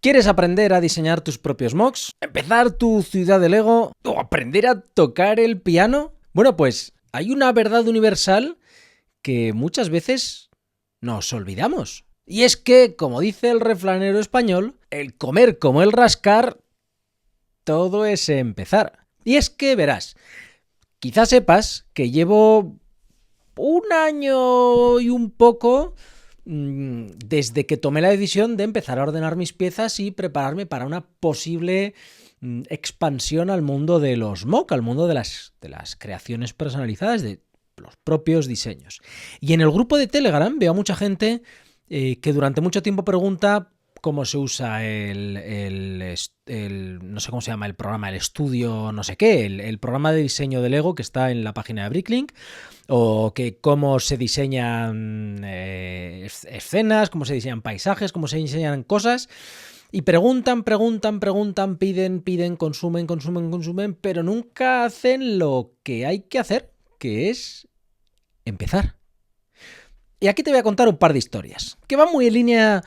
¿Quieres aprender a diseñar tus propios mocks? ¿Empezar tu ciudad de Lego? ¿O aprender a tocar el piano? Bueno, pues hay una verdad universal que muchas veces nos olvidamos. Y es que, como dice el refranero español, el comer como el rascar, todo es empezar. Y es que, verás, quizás sepas que llevo un año y un poco desde que tomé la decisión de empezar a ordenar mis piezas y prepararme para una posible expansión al mundo de los MOOC, al mundo de las creaciones personalizadas, de los propios diseños. Y en el grupo de Telegram veo a mucha gente que durante mucho tiempo pregunta cómo se usa el no sé cómo se llama el programa, el estudio, no sé qué, el programa de diseño de Lego que está en la página de Bricklink, o que cómo se diseñan escenas, cómo se diseñan paisajes, cómo se diseñan cosas. Y preguntan, piden, consumen, pero nunca hacen lo que hay que hacer, que es empezar. Y aquí te voy a contar un par de historias que van muy en línea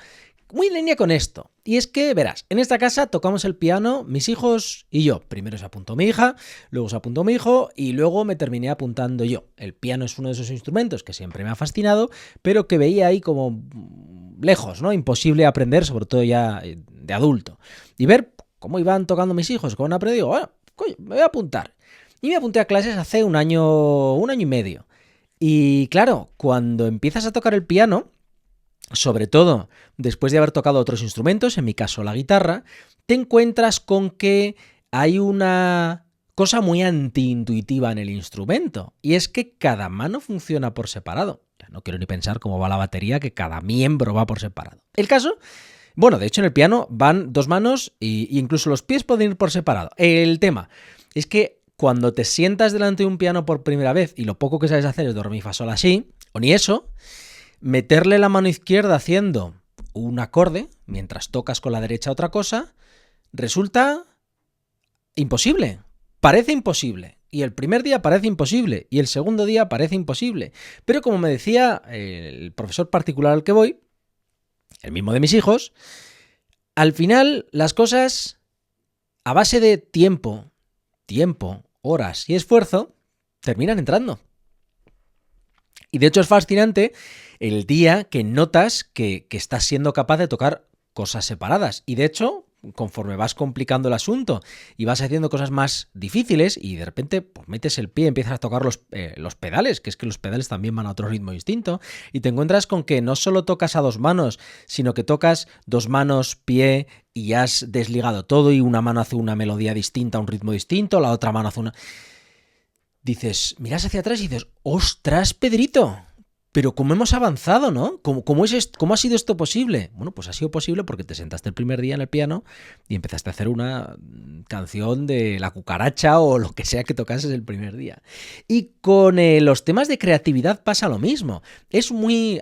con esto. Y es que, verás, en esta casa tocamos el piano mis hijos y yo. Primero se apuntó mi hija, luego se apuntó mi hijo y luego me terminé apuntando yo. El piano es uno de esos instrumentos que siempre me ha fascinado, pero que veía ahí como lejos, ¿no? Imposible aprender, sobre todo ya de adulto. Y ver cómo iban tocando mis hijos, cómo han aprendido, bueno, coño, me voy a apuntar. Y me apunté a clases hace un año y medio. Y claro, cuando empiezas a tocar el piano, sobre todo después de haber tocado otros instrumentos, en mi caso la guitarra, te encuentras con que hay una cosa muy antiintuitiva en el instrumento, y es que cada mano funciona por separado. Ya no quiero ni pensar cómo va la batería, que cada miembro va por separado. El caso, bueno, de hecho en el piano van dos manos e incluso los pies pueden ir por separado. El tema es que cuando te sientas delante de un piano por primera vez y lo poco que sabes hacer es do, re, mi, fa, sol, la, si, o ni eso, meterle la mano izquierda haciendo un acorde mientras tocas con la derecha otra cosa resulta imposible. Parece imposible. Y el primer día parece imposible. Y el segundo día parece imposible. Pero como me decía el profesor particular al que voy, el mismo de mis hijos, al final las cosas a base de tiempo, horas y esfuerzo terminan entrando. Y de hecho es fascinante el día que notas que estás siendo capaz de tocar cosas separadas. Y de hecho, conforme vas complicando el asunto y vas haciendo cosas más difíciles y de repente pues, metes el pie y empiezas a tocar los pedales, que es que los pedales también van a otro ritmo distinto, y te encuentras con que no solo tocas a dos manos, sino que tocas dos manos, pie, y has desligado todo y una mano hace una melodía distinta, un ritmo distinto, la otra mano hace una... Dices, miras hacia atrás y dices, ¡ostras, Pedrito! Pero ¿cómo hemos avanzado, no? ¿Cómo ha sido esto posible? Bueno, pues ha sido posible porque te sentaste el primer día en el piano y empezaste a hacer una canción de La Cucaracha o lo que sea que tocases el primer día. Y con los temas de creatividad pasa lo mismo.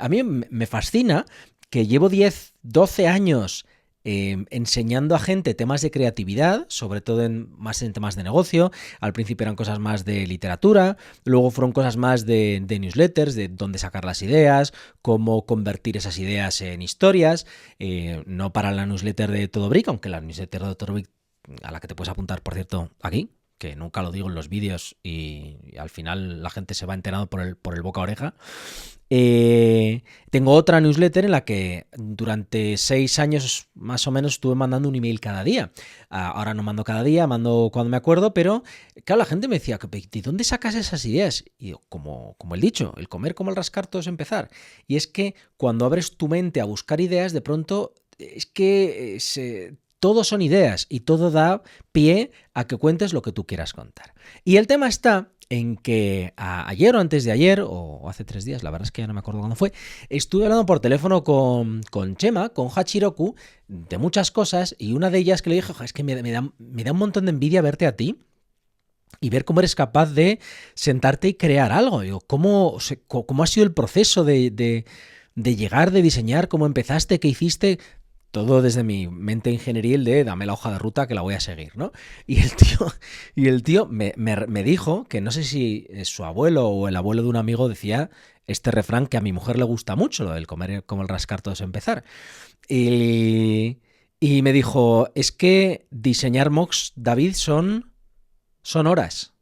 A mí me fascina que llevo 10, 12 años enseñando a gente temas de creatividad, sobre todo más en temas de negocio. Al principio eran cosas más de literatura, luego fueron cosas más de newsletters, de dónde sacar las ideas, cómo convertir esas ideas en historias, no para la newsletter de Todo Brick, aunque la newsletter de Todo Brick, a la que te puedes apuntar, por cierto, aquí, que nunca lo digo en los vídeos y al final la gente se va enterando por el boca a oreja. Tengo otra newsletter en la que durante 6 años más o menos estuve mandando un email cada día. Ahora no mando cada día, mando cuando me acuerdo, pero claro, la gente me decía, ¿de dónde sacas esas ideas? Y yo, como el dicho, el comer como el rascar, todo es empezar. Y es que cuando abres tu mente a buscar ideas, de pronto es que todo son ideas y todo da pie a que cuentes lo que tú quieras contar. Y el tema está en que ayer o antes de ayer, o hace 3 días, la verdad es que ya no me acuerdo cuándo fue, estuve hablando por teléfono con Chema, con Hachiroku, de muchas cosas, y una de ellas que le dije, es que me da un montón de envidia verte a ti y ver cómo eres capaz de sentarte y crear algo. Digo, ¿cómo ha sido el proceso de llegar, de diseñar, cómo empezaste, qué hiciste? Todo desde mi mente ingenieril de dame la hoja de ruta que la voy a seguir, ¿no? Y el tío me dijo que no sé si su abuelo o el abuelo de un amigo decía este refrán que a mi mujer le gusta mucho, lo del comer como el rascar todo es empezar. Y Y me dijo, es que diseñar mocks, David, son horas.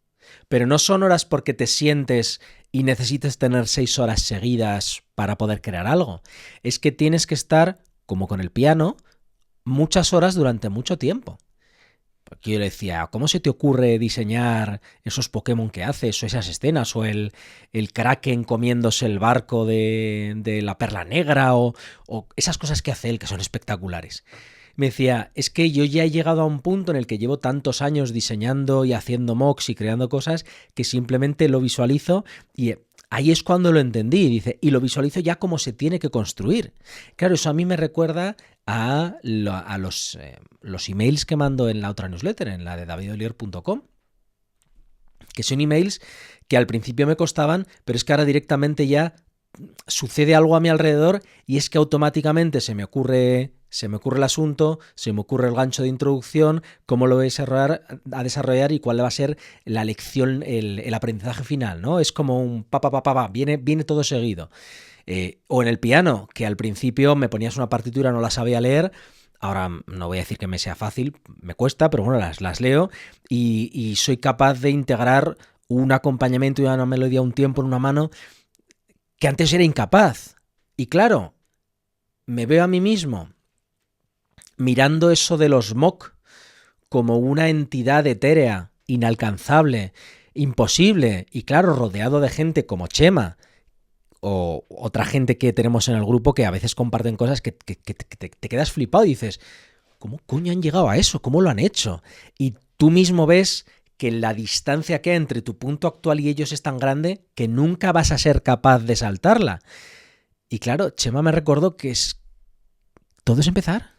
Pero no son horas porque te sientes y necesites tener 6 horas seguidas para poder crear algo. Es que tienes que estar, como con el piano, muchas horas durante mucho tiempo. Porque yo le decía, ¿cómo se te ocurre diseñar esos Pokémon que haces, o esas escenas, o el Kraken comiéndose el barco de la Perla Negra, o esas cosas que hace él, que son espectaculares? Me decía, es que yo ya he llegado a un punto en el que llevo tantos años diseñando y haciendo mocks y creando cosas que simplemente lo visualizo y ahí es cuando lo entendí. Dice, y lo visualizo ya como se tiene que construir. Claro, eso a mí me recuerda a los emails que mando en la otra newsletter, en la de davidolier.com, que son emails que al principio me costaban, pero es que ahora directamente ya sucede algo a mi alrededor y es que automáticamente se me ocurre el asunto, se me ocurre el gancho de introducción, cómo lo voy a desarrollar y cuál va a ser la lección, el aprendizaje final, ¿no? Es como un viene todo seguido. O en el piano, que al principio me ponías una partitura, no la sabía leer. Ahora no voy a decir que me sea fácil, me cuesta, pero bueno, las leo y soy capaz de integrar un acompañamiento y una melodía a un tiempo en una mano que antes era incapaz. Y claro, me veo a mí mismo mirando eso de los mock como una entidad etérea, inalcanzable, imposible, y claro, rodeado de gente como Chema o otra gente que tenemos en el grupo que a veces comparten cosas que te quedas flipado y dices, ¿cómo coño han llegado a eso? ¿Cómo lo han hecho? Y tú mismo ves que la distancia que hay entre tu punto actual y ellos es tan grande que nunca vas a ser capaz de saltarla. Y claro, Chema me recordó que todo es empezar.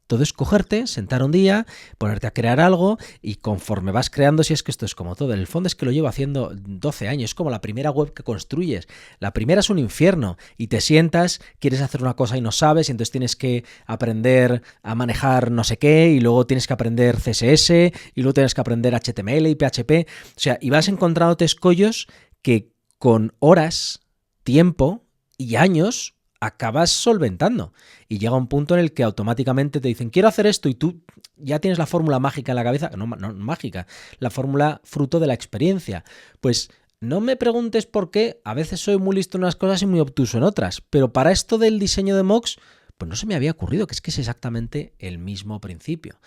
Todo es cogerte, sentar un día, ponerte a crear algo y conforme vas creando, si es que esto es como todo, en el fondo es que lo llevo haciendo 12 años, es como la primera web que construyes. La primera es un infierno y te sientas, quieres hacer una cosa y no sabes y entonces tienes que aprender a manejar no sé qué y luego tienes que aprender CSS y luego tienes que aprender HTML y PHP. O sea, y vas encontrándote escollos que con horas, tiempo y años acabas solventando y llega un punto en el que automáticamente te dicen quiero hacer esto y tú ya tienes la fórmula mágica en la cabeza, no mágica, la fórmula fruto de la experiencia. Pues no me preguntes por qué, a veces soy muy listo en unas cosas y muy obtuso en otras, pero para esto del diseño de mocks pues no se me había ocurrido, que es exactamente el mismo principio.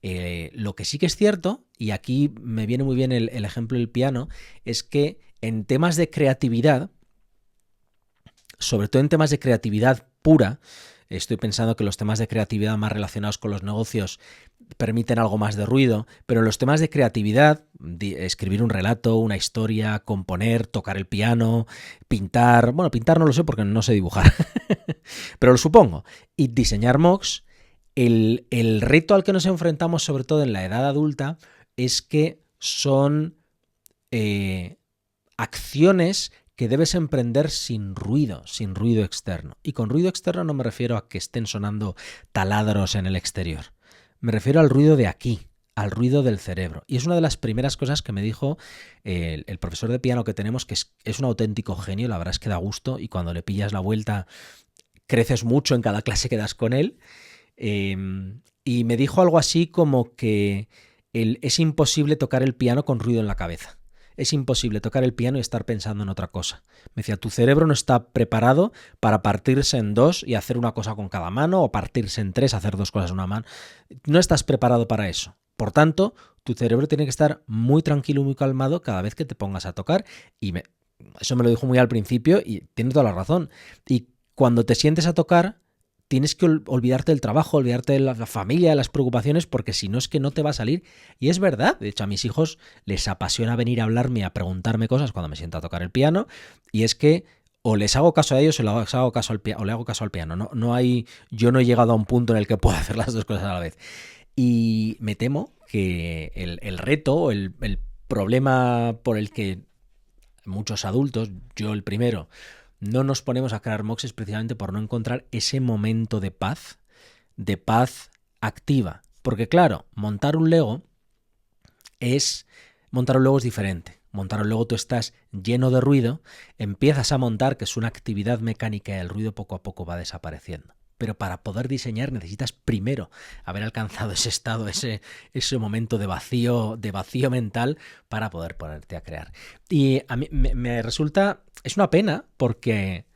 Lo que sí que es cierto, y aquí me viene muy bien el ejemplo del piano, es que en temas de creatividad, sobre todo en temas de creatividad pura, estoy pensando que los temas de creatividad más relacionados con los negocios permiten algo más de ruido, pero en los temas de creatividad, escribir un relato, una historia, componer, tocar el piano, pintar, bueno, pintar no lo sé porque no sé dibujar, pero lo supongo, y diseñar mocks, el reto al que nos enfrentamos sobre todo en la edad adulta es que son acciones que debes emprender sin ruido externo. Y con ruido externo no me refiero a que estén sonando taladros en el exterior. Me refiero al ruido de aquí, al ruido del cerebro. Y es una de las primeras cosas que me dijo el profesor de piano que tenemos, que es un auténtico genio, la verdad es que da gusto y cuando le pillas la vuelta creces mucho en cada clase que das con él. Y me dijo algo así como que es imposible tocar el piano con ruido en la cabeza. Es imposible tocar el piano y estar pensando en otra cosa. Me decía, tu cerebro no está preparado para partirse en dos y hacer una cosa con cada mano o partirse en tres, hacer dos cosas en una mano. No estás preparado para eso. Por tanto, tu cerebro tiene que estar muy tranquilo y muy calmado cada vez que te pongas a tocar. Y eso me lo dijo muy al principio y tiene toda la razón. Y cuando te sientes a tocar, tienes que olvidarte del trabajo, olvidarte de la familia, de las preocupaciones, porque si no es que no te va a salir. Y es verdad, de hecho a mis hijos les apasiona venir a hablarme, a preguntarme cosas cuando me siento a tocar el piano, y es que o les hago caso a ellos o le hago caso al piano. No hay, yo no he llegado a un punto en el que pueda hacer las dos cosas a la vez. Y me temo que el reto, el problema por el que muchos adultos, yo el primero, no nos ponemos a crear mocks precisamente por no encontrar ese momento de paz activa. Porque claro, montar un Lego es diferente. Montar un Lego tú estás lleno de ruido, empiezas a montar, que es una actividad mecánica y el ruido poco a poco va desapareciendo. pero para poder diseñar necesitas primero haber alcanzado ese estado, ese momento de vacío mental para poder ponerte a crear. Y a mí me resulta, es una pena porque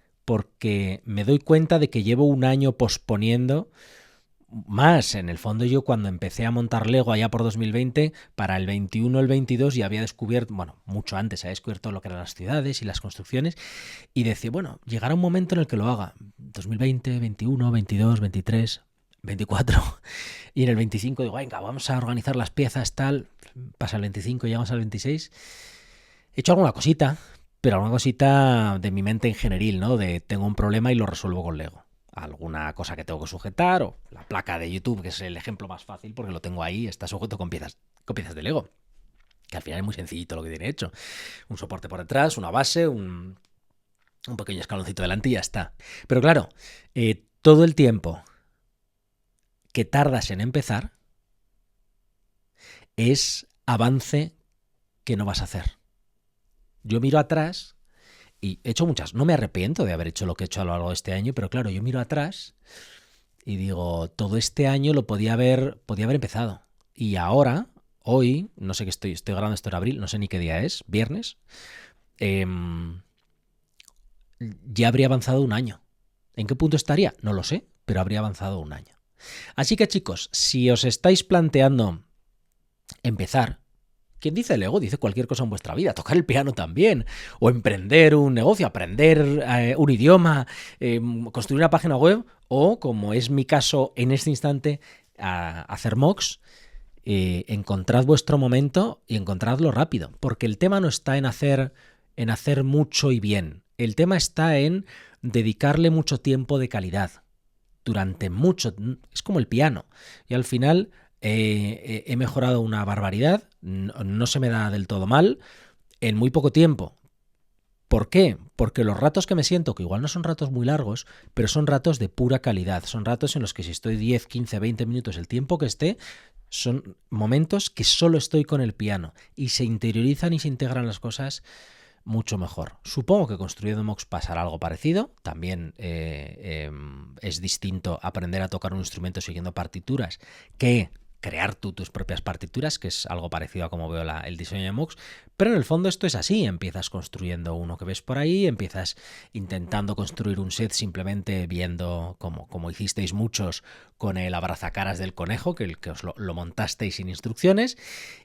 me doy cuenta de que llevo un año posponiendo más. En el fondo, yo cuando empecé a montar Lego allá por 2020, para el 21 o el 22 ya había descubierto, bueno, mucho antes había descubierto lo que eran las ciudades y las construcciones, y decía, bueno, llegará un momento en el que lo haga. 2020, 21, 22, 23, 24, y en el 25 digo, venga, vamos a organizar las piezas, tal. Pasa el 25, llegamos al 26. He hecho alguna cosita, pero alguna cosita de mi mente ingenieril, ¿no? De tengo un problema y lo resuelvo con Lego. Alguna cosa que tengo que sujetar, o la placa de YouTube, que es el ejemplo más fácil porque lo tengo ahí, está sujeto con piezas de Lego, que al final es muy sencillito lo que tiene hecho. Un soporte por detrás, una base, un pequeño escaloncito delante y ya está. Pero claro, todo el tiempo que tardas en empezar es avance que no vas a hacer. Yo miro atrás y he hecho muchas. No me arrepiento de haber hecho lo que he hecho a lo largo de este año, pero claro, yo miro atrás y digo, todo este año lo podía haber empezado. Y ahora, hoy, no sé qué estoy grabando esto en abril, no sé ni qué día es, viernes, ya habría avanzado un año. ¿En qué punto estaría? No lo sé, pero habría avanzado un año. Así que, chicos, si os estáis planteando empezar, ¿quién dice Lego? Dice cualquier cosa en vuestra vida, tocar el piano también, o emprender un negocio, aprender un idioma, construir una página web, o, como es mi caso en este instante, hacer mocks. Encontrad vuestro momento y encontradlo rápido, porque el tema no está en hacer mucho y bien. El tema está en dedicarle mucho tiempo de calidad. Durante mucho... Es como el piano. Y al final he mejorado una barbaridad. No se me da del todo mal. En muy poco tiempo. ¿Por qué? Porque los ratos que me siento, que igual no son ratos muy largos, pero son ratos de pura calidad. Son ratos en los que si estoy 10, 15, 20 minutos, el tiempo que esté, son momentos que solo estoy con el piano. Y se interiorizan y se integran las cosas mucho mejor. Supongo que construyendo mocks pasará algo parecido. También es distinto aprender a tocar un instrumento siguiendo partituras que crear tú tus propias partituras, que es algo parecido a como veo el diseño de mocks, pero en el fondo esto es así. Empiezas construyendo uno que ves por ahí, empiezas intentando construir un set simplemente viendo, como hicisteis muchos con el abrazacaras del conejo, que os lo montasteis sin instrucciones.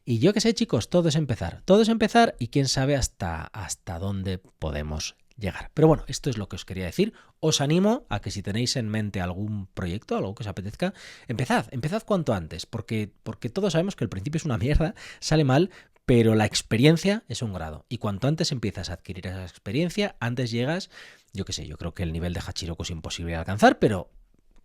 Y yo qué sé, chicos, todo es empezar y quién sabe hasta dónde podemos llegar. Pero bueno, esto es lo que os quería decir. Os animo a que si tenéis en mente algún proyecto, algo que os apetezca, empezad cuanto antes, porque todos sabemos que el principio es una mierda, sale mal, pero la experiencia es un grado. Y cuanto antes empiezas a adquirir esa experiencia, antes llegas, yo qué sé, yo creo que el nivel de Hachiroku es imposible de alcanzar, pero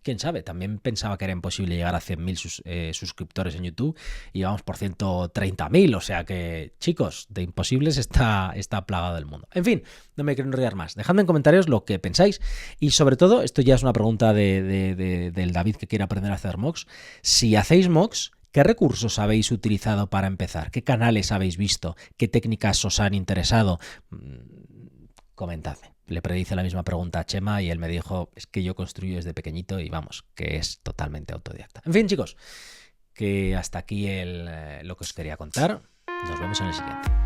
quién sabe, también pensaba que era imposible llegar a 100.000 suscriptores en YouTube y vamos por 130.000, o sea que, chicos, de imposibles está plagado el mundo. En fin, no me quiero enrollar más. Dejadme en comentarios lo que pensáis y sobre todo, esto ya es una pregunta del David que quiere aprender a hacer mocks. Si hacéis mocks, ¿qué recursos habéis utilizado para empezar? ¿Qué canales habéis visto? ¿Qué técnicas os han interesado? Comentadme. Le predice la misma pregunta a Chema y él me dijo, es que yo construyo desde pequeñito y vamos, que es totalmente autodidacta. En fin, chicos, que hasta aquí lo que os quería contar. Nos vemos en el siguiente.